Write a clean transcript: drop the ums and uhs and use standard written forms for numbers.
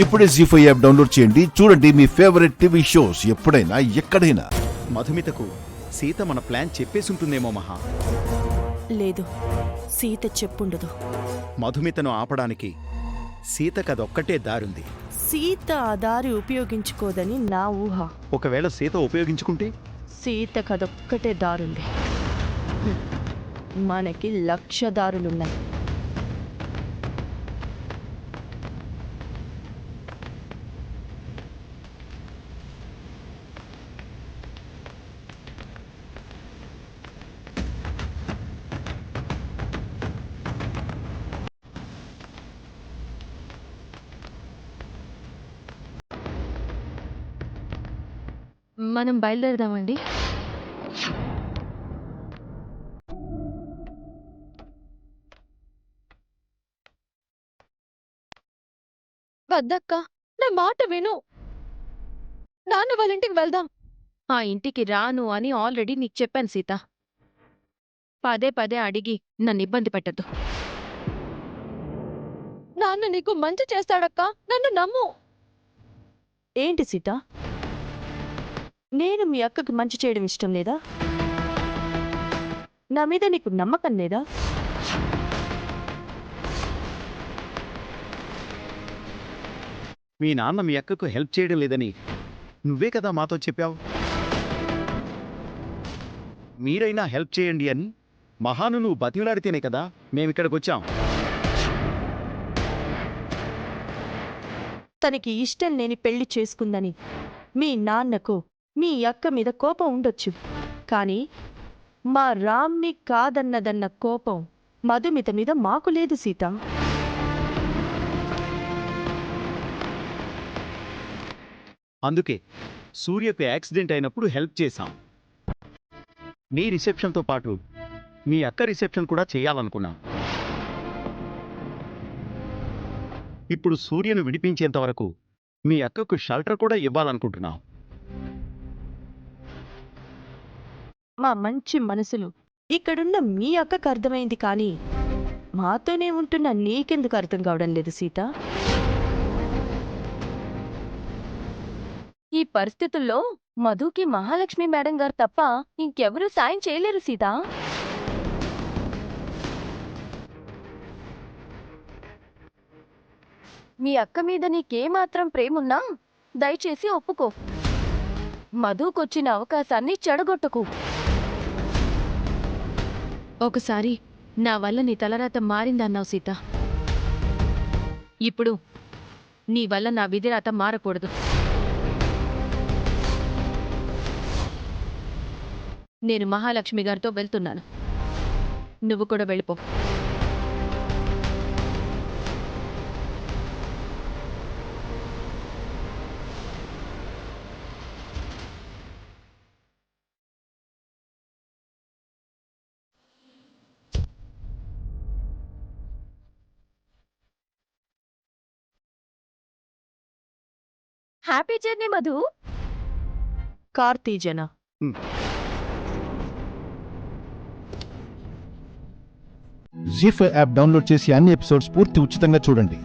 ఇప్పుడే జీ5 app download చేయండి. చూడండి మీ ఫేవరెట్ టీవీ షోస్ ఎప్పుడైనా ఎక్కడైనా. మధుమితకు సీత మన ప్లాన్ చెప్పేసుంటుందేమో మహా. లేదు, సీత చెప్పుండదు. మధుమితను ఆపడానికి సీతకదొక్కటే దారుంది. సీత ఆ దారి ఉపయోగించుకోదని నా ఊహ. ఒకవేళ సీత ఉపయోగించుకుంటే సీతకదొక్కటే దారుంది. మనకి 1,00,000 దారులున్నాయి. మనం బయలుదేరదామండి. వద్దక్క, నా మాట విను. నాన్న వాళ్ళ ఇంటికి వెళ్దాం. ఆ ఇంటికి రాను అని ఆల్రెడీ నీకు చెప్పాను సీత. పదే పదే అడిగి నన్ను ఇబ్బంది పెట్టద్దు. నాన్న నీకు మంచి చేస్తాడక్క, నన్ను నమ్ము. ఏంటి సీత, నేను మీ అక్కకి మంచి చేయడం ఇష్టం లేదా? నా మీద నీకు నమ్మకం లేదా? మీ నాన్న మీ అక్కకు హెల్ప్ చేయడం లేదని నువ్వే కదా మాతో చెప్పావు. మీరైనా హెల్ప్ చేయండి అని మహాను నువ్వు బతిలాడితేనే కదా మేమిక్కడికి వచ్చాం. తనకి ఇష్టం లేని పెళ్లి చేసుకుందని మీ నాన్నకు మీ అక్క మీద కోపం ఉండొచ్చు, కానీ మా రామ్ని కాదన్నదన్న కోపం మధుమిత మీద మాకు లేదు సీత. అందుకే సూర్యకు యాక్సిడెంట్ అయినప్పుడు హెల్ప్ చేశాం. మీ రిసెప్షన్తో పాటు మీ అక్క రిసెప్షన్ కూడా చేయాలనుకున్నాం. ఇప్పుడు సూర్యను విడిపించేంత వరకు మీ అక్కకు షెల్టర్ కూడా ఇవ్వాలనుకుంటున్నాం. మా మంచి మనసులు ఇక్కడున్న మీ అక్కకు అర్థమైంది, కానీ మాతోనే ఉంటున్న నీకెందుకు అర్థం కావడం లేదు సీత? ఈ పరిస్థితుల్లో మధుకి మహాలక్ష్మి మేడం గారు తప్ప ఇంకెవరూ సాయం చేయలేరు సీత. మీ అక్క మీద నీకేమాత్రం ప్రేమున్నా దయచేసి ఒప్పుకో. మధుకొచ్చిన అవకాశాన్ని చెడగొట్టకు. ఒకసారి నా వల్ల నీ తలరాత మారిందన్నావు సీత. ఇప్పుడు నీ వల్ల నా విధిరాత మారకూడదు. నేను మహాలక్ష్మి గారితో వెళ్తున్నాను, నువ్వు కూడా వెళ్ళిపో. Happy journey Madhu. కార్తీజన జీ5 యాప్ డౌన్లోడ్ చేసి అన్ని ఎపిసోడ్స్ పూర్తి ఉచితంగా చూడండి.